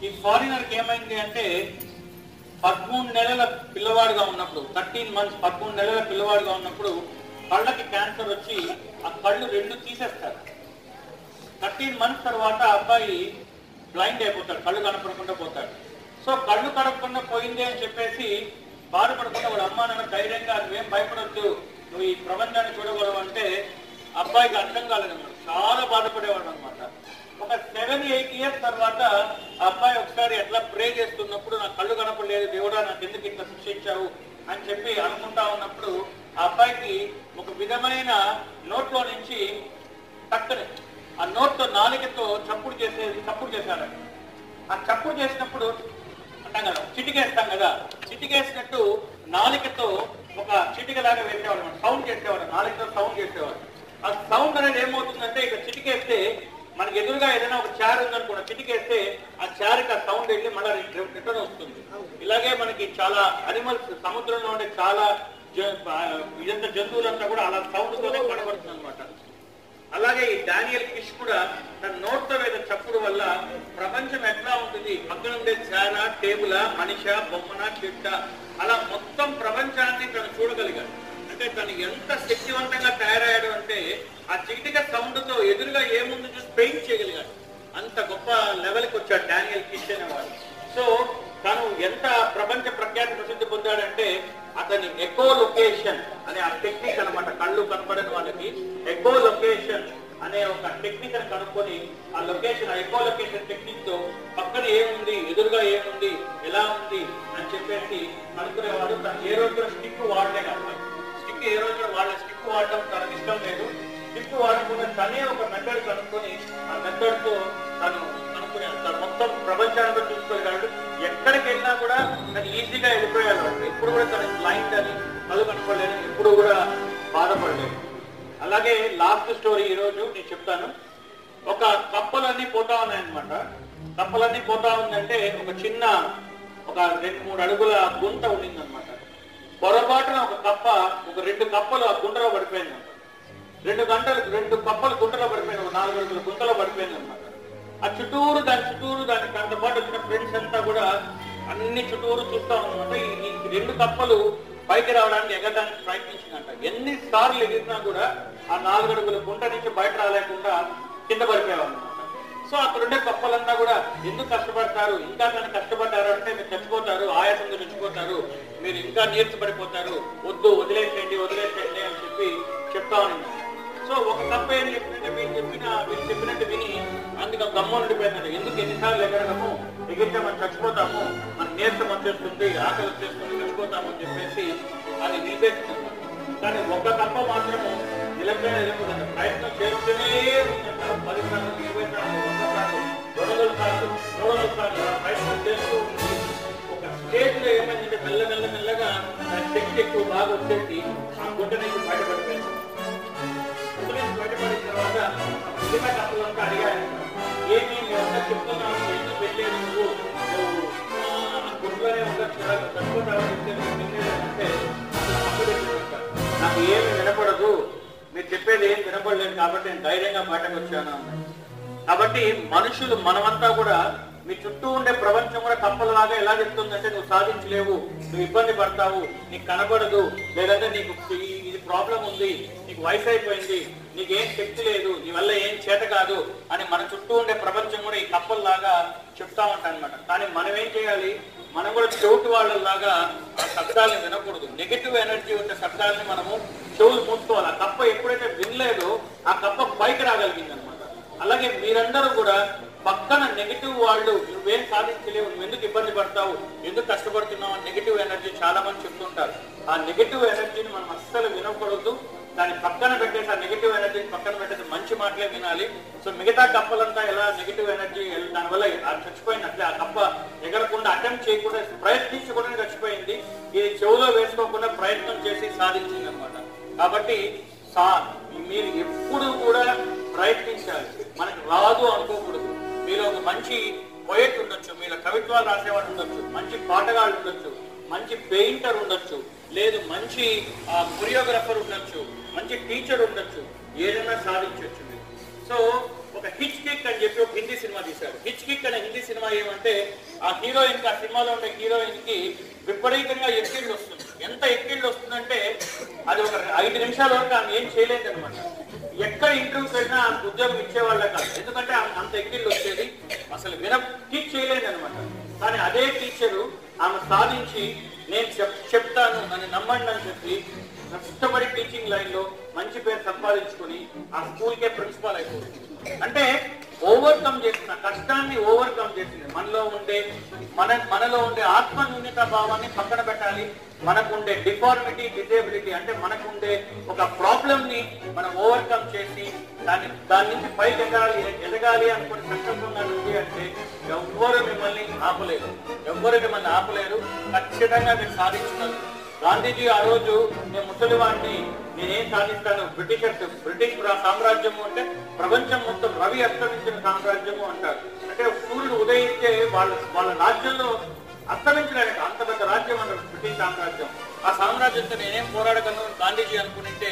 ఈ ఫారినర్కి ఏమైంది అంటే 13 నెలల పిల్లవాడుగా ఉన్నప్పుడు 13 months 13 నెలల పిల్లవాడుగా ఉన్నప్పుడు కళ్ళకి క్యాన్సర్ వచ్చి ఆ కళ్ళు 2 తీసేస్తారు. 13 months తర్వాత అబ్బాయి బ్లైండ్ అయిపోతాడు, కళ్ళు కనపడకుండా పోతాడు. సో కళ్ళు కనపడకుండా పోయింది అని చెప్పేసి బాధపడకుండా వాళ్ళ అమ్మ నాన్న ధైర్యంగా నువ్వేం భయపడొద్దు, నువ్వు ఈ ప్రపంచాన్ని చూడగలవు అంటే అబ్బాయికి అర్థం కాలేదన్నమాట. చాలా బాధపడేవాడు అనమాట. ఒక 7-8 years తర్వాత ఆ అబ్బాయి ఒకసారి ఎట్లా ప్రే చేస్తున్నప్పుడు నాకు కళ్ళు కనపడలేదు, దేవుడా నాకు ఎందుకు ఇట్లా శిక్షించావు అని చెప్పి అనుకుంటా ఉన్నప్పుడు ఆ అబ్బాయికి ఒక విధమైన నోట్లో నుంచి టక్కని ఆ నోట్తో నాలుకతో చప్పుడు చేశాడు. ఆ చప్పుడు చేసినప్పుడు అంటాం కదా, చిటికేస్తాం కదా, చిటికేసినట్టు నాలుకతో ఒక చిటికలాగా వేసేవాడు, సౌండ్ చేసేవాడు, నాలుకతో సౌండ్ చేసేవాడు. ఆ సౌండ్ అనేది ఏమవుతుందంటే ఇక చిటికేస్తే మనకి ఎదురుగా ఏదైనా ఒక చారు ఉందనుకోండి, చిటికేస్తే ఆ చారుకి ఆ సౌండ్ వెళ్ళి మళ్ళీ రిటర్న్ వస్తుంది. ఇలాగే మనకి చాలా అనిమల్స్ సముద్రంలో ఉండే చాలా ఇదంతా జంతువులంతా కూడా అలా సౌండ్తోనే కనబడుతుంది అనమాట. అలాగే ఈ డానియల్ ఫిష్ కూడా తన నోట్తో వేద చప్పుడు వల్ల ప్రపంచం ఎట్లా ఉంటుంది, పక్కన ఉండే చారా, టేబులా, మనిష, బొమ్మన, చెట్ట, అలా మొత్తం ప్రపంచాన్ని తను చూడగలిగాడు. అంటే తను ఎంత శక్తివంతంగా తయారయ్యాడు అంటే ఆ చిటిక సౌండ్ తో ఎదురుగా ఏముంది చూసి పెయింట్ చేయగలిగాడు. అంత గొప్ప లెవెల్కి వచ్చాడు డానియల్ ఫిష్ అనేవాడు. సో తను ఎంత ప్రపంచ ప్రఖ్యాతి ప్రసిద్ధి పొందాడంటే అతని ఎకో లొకేషన్ అనే ఆ టెక్నిక్ అనమాట. కళ్ళు కనపడని వాళ్ళకి ఎకో లొకేషన్ అనే ఒక టెక్నిక్ అని కనుక్కొని ఆ లొకేషన్, ఆ ఎకో లొకేషన్ టెక్నిక్ తో పక్కన ఏముంది, ఎదురుగా ఏముంది, ఎలా ఉంది అని చెప్పేసి కనుక్కునేవాడు. తను ఏ రోజు స్టిక్ వాడలే కదా, స్టిక్ ఏ రోజు స్టిక్ వాడటం తనకు ఇష్టం లేదు. స్టిక్ వాడకుండా తనే ఒక మెథడ్ కనుక్కొని ఆ మెథడ్ తో తను తను మొత్తం ప్రపంచాన్ని చూసుకోగలడు. ఎక్కడికి వెళ్ళినా కూడా తను ఈజీగా వెళ్ళిపోయాడు. ఎప్పుడు కూడా తన బ్లైండ్ అని కళ్ళు కనుక్కోలేదు, ఎప్పుడు కూడా బాధపడలేదు. అలాగే లాస్ట్ స్టోరీ ఈ రోజు నేను చెప్తాను. ఒక కప్పలన్నీ పోతా ఉన్నాయన్నమాట. కప్పలన్నీ పోతా ఉందంటే ఒక చిన్న ఒక 2-3 అడుగుల గుంట ఉండిందనమాట. పొరపాటున ఒక కప్ప ఒక 2 కప్పలు ఆ గుంటలో పడిపోయింది అనమాట. 2 కప్పలు గుంటలో పడిపోయింది, ఒక 4 అడుగుల గుంటలో పడిపోయింది అనమాట. ఆ చుట్టూరు దానికి దాంతో పాటు వచ్చిన ఫ్రెండ్స్ అంతా కూడా అన్ని చుట్టూరు చూస్తా ఉన్నమాట. ఈ 2 కప్పలు పైకి రావడానికి ఎగరడానికి ప్రయత్నించిందంట. ఎన్నిసార్లు ఎగిరినా కూడా ఆ 4 అడుగుల గుంట నుంచి బయట రాలేకుండా కింద పడిపోయేవాళ్ళు అనమాట. సో అక్కడ ఉండే కప్పలంతా కూడా ఎందుకు కష్టపడతారు, ఇంకా కానీ కష్టపడ్డారు అంటే మీరు చచ్చిపోతారు, ఆయాసంగా చచ్చిపోతారు, మీరు ఇంకా నీర్చబడిపోతారు, వద్దు వదిలేసేయండి అని చెప్పి చెప్తా ఉన్నాను. సో ఒక కప్ప ఏం చెప్పిందంటే వీళ్ళు చెప్పినట్టు విని అందుకు గమ్మ ఉండిపోయిందంటే ఎందుకు ఎన్నిసార్లు ఎగరడము, ఎగిరితే మనం చచ్చిపోతాము, మన నీరసం వచ్చేస్తుంది, ఆకలి వచ్చేస్తుంది, చచ్చిపోతాము అని చెప్పేసి అది నిలిపేస్తుంది. కానీ ఒక కప్ప మాత్రము నిలబడిన ప్రయత్నం చేస్తూనే ఉందంటారు. 10 సార్లు, 20 సార్లు, 100 సార్లు, 200 సార్లు ప్రయత్నం చేస్తూ ఉంది. ఒక స్టేజ్ లో ఏమైందంటే మెల్లగా శక్తి ఎక్కువ బాగా వచ్చేసి ఆ గుంట నుంచి బయటపడిపోయింది. బయటపడిన తర్వాత మిగతా కప్పులంతా అడిగారు, ఏమి మేమంతా చెప్తున్నాము, ఎందుకు వెళ్ళేది నువ్వు ఆ గుంట్లోనే ఉండొచ్చు కదా, చచ్చిపోతావని చెప్తే అంటే నాకు ఏమి వినపడదు, మీరు చెప్పేది ఏం వినపడలేదు కాబట్టి నేను ధైర్యంగా బయటకు వచ్చాను అన్నాడు. కాబట్టి మనుషులు మనమంతా కూడా మీ చుట్టూ ఉండే ప్రపంచం కూడా కప్పలలాగా ఎలా చెప్తుందంటే నువ్వు సాధించలేవు, నువ్వు ఇబ్బంది పడతావు, నీకు కనబడదు, లేదంటే నీకు ఇది ప్రాబ్లం ఉంది, నీకు వయసు అయిపోయింది, నీకేం శక్తి లేదు, నీ వల్ల ఏం చేత కాదు అని మన చుట్టూ ఉండే ప్రపంచం కూడా ఈ కప్పల్లాగా చెప్తా ఉంటాయి అనమాట. కానీ మనం ఏం చేయాలి, మనం కూడా చెవిటి వాళ్ళలాగా ఆ శబ్దాలను వినకూడదు. నెగిటివ్ ఎనర్జీ ఉన్న శబ్దాలని మనము చెవులు మూసుకోవాలి. ఆ కప్ప ఎప్పుడైతే వినలేదో ఆ కప్ప పైకి రాగలిగింది అనమాట. అలాగే మీరందరూ కూడా పక్కన నెగిటివ్ వాళ్ళు నువ్వేం సాధించలేవు, నువ్వు ఎందుకు ఇబ్బంది పడతావు, ఎందుకు కష్టపడుతున్నావు అని నెగిటివ్ ఎనర్జీ చాలా మంది చెప్తుంటారు. ఆ నెగిటివ్ ఎనర్జీని మనం అస్సలు వినకూడదు. దాన్ని పక్కన పెట్టేసి ఆ నెగిటివ్ ఎనర్జీని పక్కన పెట్టేసి మంచి మాటలే వినాలి. సో మిగతా కప్పలంతా ఎలా నెగిటివ్ ఎనర్జీ దానివల్ల చచ్చిపోయినట్లే ఆ కప్ప ఎగరకుండా అటెంప్ట్ చేయకుండా ప్రయత్నించకుండా చచ్చిపోయింది. ఇది చెవులో వేసుకోకుండా ప్రయత్నం చేసి సాధించింది అనమాట. కాబట్టి మీరు ఎప్పుడు కూడా ప్రయత్నించాలి, మనకి రాదు అనుకోకూడదు. మీరు ఒక మంచి పోయెట్ ఉండొచ్చు, మీరు కవిత్వాలు రాసేవాడు ఉండొచ్చు, మంచి పాటగాళ్ళు ఉండొచ్చు, మంచి పెయింటర్ ఉండొచ్చు, లేదు మంచి కొరియోగ్రాఫర్ ఉండొచ్చు, మంచి టీచర్ ఉండొచ్చు, ఏదైనా సాధించవచ్చు మీరు. సో ఒక హిచ్ కిక్ అని చెప్పి ఒక హిందీ సినిమా తీశాడు. హిచ్ కిక్ అనే హిందీ సినిమా ఏమంటే ఆ హీరోయిన్ కి, ఆ సినిమాలో ఉండే హీరోయిన్ కి విపరీతంగా ఎక్కిళ్ళు వస్తుంది. ఎంత ఎక్కిళ్ళు వస్తుందంటే అది ఒక 5 నిమిషాల వరకు ఆమె ఏం చేయలేదు అనమాట. ఎక్కడ ఇంటర్వ్యూస్ అయినా ఆ ఉద్యోగం ఇచ్చేవాళ్ళే కాదు, ఎందుకంటే అంత ఎక్కిళ్ళు వచ్చేది, అసలు టీచ్ చేయలేదు అనమాట. కానీ అదే టీచరు ఆమె సాధించి నేను చెప్తాను అని నమ్మండి అని చెప్పి కష్టపడి టీచింగ్ లైన్ లో మంచి పేరు సంపాదించుకుని ఆ స్కూల్కే ప్రిన్సిపాల్ అయిపోతుంది. అంటే ఓవర్కమ్ చేసిన కష్టాన్ని ఓవర్కమ్ చేసింది. మనలో ఉండే ఆత్మ న్యూన్యత భావాన్ని పక్కన పెట్టాలి. మనకుండే డిఫార్మిటీ, డిజేబిలిటీ అంటే మనకుండే ఒక ప్రాబ్లమ్ ని మనం ఓవర్కమ్ చేసి దాని నుంచి పైకి ఎదగాలి అనుకుని సంకల్పంగా ఉంది అంటే ఎవ్వరు మిమ్మల్ని ఆపలేరు. ఖచ్చితంగా మీరు సాధించగలరు. గాంధీజీ ఆ రోజు నేను ముసలివాడిని, నేనేం సాధిస్తాను, బ్రిటిష్ సామ్రాజ్యము అంటే ప్రపంచం మొత్తం రవి అస్తమించిన సామ్రాజ్యము అంటారు. అంటే సూర్యుడు ఉదయించే వాళ్ళ రాజ్యంలో అస్తమించడానికి అంత పెద్ద రాజ్యం అంటారు బ్రిటిష్ సామ్రాజ్యం. ఆ సామ్రాజ్యంతో నేనేం పోరాడగలను గాంధీజీ అనుకునింటే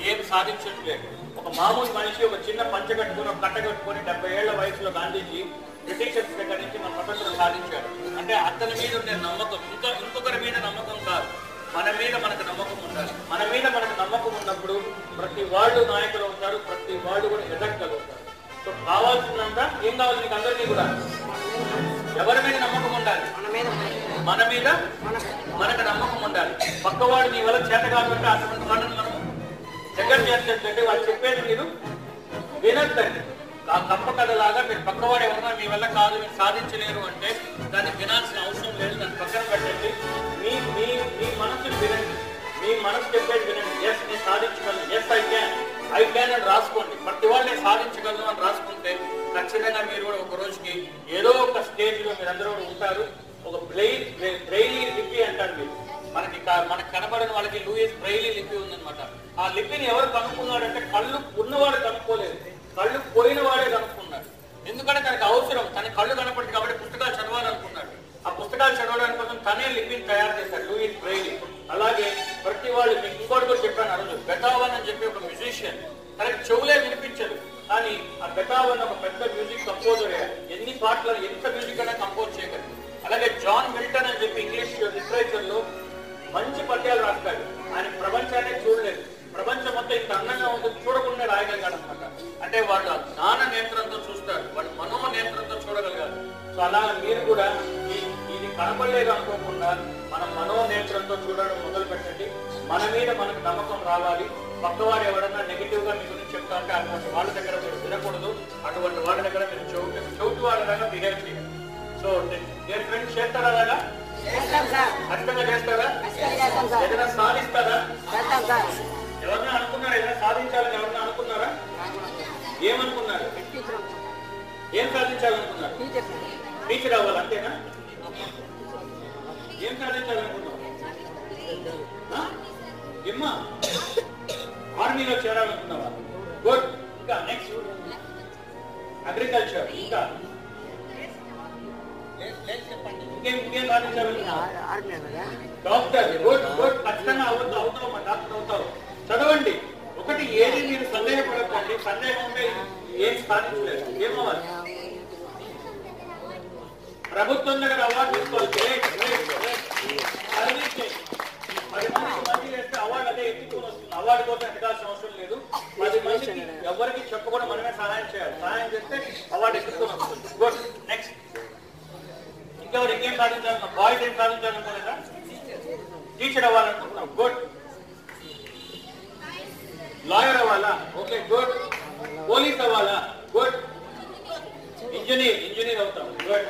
ఏం సాధించట్లేదు. ఒక మామూలు మనిషి ఒక చిన్న పంచ కట్టుకుని, ఒక కట్ట కట్టుకుని 70 ఏళ్ల వయసులో గాంధీజీ బ్రిటిషర్స్ దగ్గర నుంచి మన స్వతంత్రం సాధించాడు. అంటే అతని మీద ఉండే నమ్మకం ఇంకొకరి మీద నమ్మకం కాదు, మన మీద మనకు నమ్మకం ఉండాలి. మన మీద మనకు నమ్మకం ఉన్నప్పుడు ప్రతి వాళ్ళు నాయకులు అవుతారు, ప్రతి వాళ్ళు కూడా ఎదగలుగుతారు. సో కావాల్సినంత ఏం కావాలి మీకు అందరికీ కూడా ఎవరి మీద నమ్మకం ఉండాలి, మన మీద మనకు నమ్మకం ఉండాలి. పక్కవాడు నీ వల్ల చేత కాకుండా అటువంటి వాళ్ళని మనం దగ్గర చేసేటంటే వాళ్ళు చెప్పేది మీరు వినద్దండి. ఆ తప్ప కథలాగా మీరు పక్కవాడు ఎవరన్నా మీ వల్ల కాదు, మీరు సాధించలేరు అంటే దాన్ని వినాల్సిన అవసరం లేదు, దాన్ని పక్కన పెట్టండి. మీ మనసుని వినండి, మీ మనసు చెప్పేది వినండి. ఎస్ నేను సాధించగలను, ఎస్ ఐ క్యాన్ అని రాసుకోండి. ప్రతి వాళ్ళు నేను సాధించగలను అని రాసుకుంటే ఖచ్చితంగా మీరు కూడా ఒక రోజుకి ఏదో ఒక స్టేజ్ లో మీరందరూ ఉంటారు. ఒక బ్రెయిలీ లిపి అంటారు మీరు, మనకి కనబడిన వాళ్ళకి లూయిస్ బ్రెయిలీ లిపి ఉందన్నమాట. ఆ లిపిని ఎవరు కనుక్కున్నాడంటే కళ్ళు ఉన్నవాడు కనుక్కోలేదు, కళ్ళు పోయిన వాడే కనుక్కున్నాడు. ఎందుకంటే తనకు అవసరం, తన కళ్ళు కనపడింది కాబట్టి పుస్తకాలు చదవాలనుకున్నాడు. ఆ పుస్తకాలు చదవడానికి కోసం తనే లిపిని తయారు చేశాడు లూయిస్ బ్రెయిలీ. అలాగే ప్రతి వాళ్ళు మీకు ఇంకోటి కూడా చెప్పాను ఆ రోజు, బెథోవెన్ అని చెప్పి ఒక మ్యూజిషియన్, తనకి చెవులే వినిపించదు కానీ ఆ బెథోవెన్ ఒక పెద్ద మ్యూజిక్ కంపోజర్, ఎన్ని పాటలు ఎంత మ్యూజిక్ అయినా కంపోజ్ చేయగలరు. అలాగే జాన్ మిల్టన్ అని చెప్పి ఇంగ్లీష్ లిటరేచర్ లో మంచి పద్యాలు రాస్తాడు. ఆయన ప్రపంచాన్ని చూడలేదు, ప్రపంచం మొత్తం ఇంత అందంగా ఉంటుంది చూడకుండా రాయగలిగాడు అనమాట. అంటే వాళ్ళు జ్ఞాన నేత్రంతో చూస్తారు, వాళ్ళు మనో నేత్రంతో చూడగలిగారు. సో అలా మీరు కూడా ఇది కనపడలేదు అనుకోకుండా మనం మనో నేత్రంతో చూడడం మొదలు పెట్టండి. మన మీద మనకు నమ్మకం రావాలి. పక్కవాడు ఎవరన్నా నెగిటివ్ గా మీ గురించి చెప్తా అంటే అటువంటి వాళ్ళ దగ్గర మీరు వినకూడదు, అటువంటి వాళ్ళ దగ్గర మీరు చౌటి వాళ్ళలాగా బిహేవ్ చేయాలి. సో డియర్ ఫ్రెండ్స్, చేస్తారా అలాగా? ఖచ్చితంగా చేస్తారా? ఏదైనా సాధిస్తారా? ఎవరన్నా అనుకున్నారా ఏదైనా సాధించాలని? ఎవరన్నా అనుకున్నారా? ఏమనుకున్నారు? ఏం సాధించాలనుకున్నారు? టీచర్ అవ్వాలి అంతేనా? ఏం సాధించాలనుకున్నావు? ఏమ్మా ఆర్మీలో చేరాలనుకున్నావా? గుడ్. ఇంకా నెక్స్ట్ అగ్రికల్చర్, ఇంకా ఇంకేం సాధించాలనుకున్నావు? డాక్టర్. Good good. ఖచ్చితంగా అవుతావు, డాక్టర్ అవుతావు. చదవండి. ఒకటి ఏది మీరు సందేహపడకండి, సందేహం ఉంటే ఏం సాధించలేదు. ఏమవ్వాలి? ప్రభుత్వం దగ్గర అవార్డు తీసుకోవాలి. 10 మందికి మంచి చేస్తే అవార్డు అదే ఎత్తుకుని వస్తుంది. అవార్డు కోసం ఎదగాల్సిన అవసరం లేదు. 10 మందికి ఎవరికి చెప్పకుండా మనమే సహాయం చేయాలి. సహాయం చేస్తే అవార్డు ఎత్తుకుని వస్తుంది. గుడ్. నెక్స్ట్ ఇంకెవరు ఇంకేం సాధించాలన్నా? బాయ్స్ ఏం సాధించాలనుకోలేదా? టీచర్ అవ్వాలనుకుంటున్నాం. గుడ్. లాయర్ అవ్వాలా? Okay good. పోలీస్ అవ్వాలా? గుడ్. ఇంజనీర్ అవుతాం. గుడ్.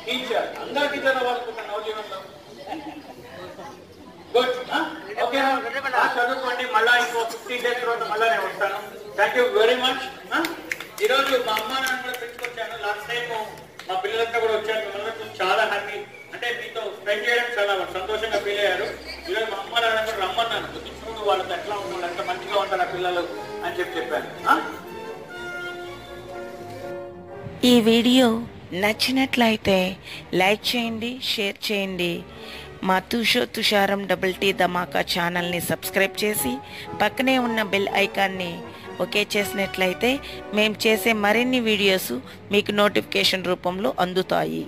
టీచర్, అందరూ టీచర్ అవ్వాలనుకుంటాను నవజీవనంలో. గుడ్. ఓకే, చదువుకోండి. మళ్ళా ఇంకో 50 days తర్వాత మళ్ళా నేను వస్తాను. Thank you very much. ఈరోజు మా అమ్మ నాన్న కూడా పెంచుకొచ్చాను. లాస్ట్ టైం మా పిల్లలంతా కూడా వచ్చారు. మిమ్మల్ని చాలా హ్యాపీ, అంటే మీతో స్పెండ్ చేయడం చాలా సంతోషంగా ఫీల్ అయ్యారు. ఈరోజు మా అమ్మ నాన్న కూడా రమ్మన్నాను. చూడు వాళ్ళతో ఎట్లా ఉంటారు, ఎంత మంచిగా ఉంటారు ఆ పిల్లలు అని చెప్పాను. ఈ వీడియో నచ్చినట్లయితే లైక్ చేయండి, షేర్ చేయండి. మా తుషారం డబుల్ టీ ధమాకా ఛానల్ని సబ్స్క్రైబ్ చేసి పక్కనే ఉన్న బెల్ ఐకాన్ని ఓకే చేసినట్లయితే మేము చేసే మరిన్ని వీడియోస్ మీకు నోటిఫికేషన్ రూపంలో అందుతాయి.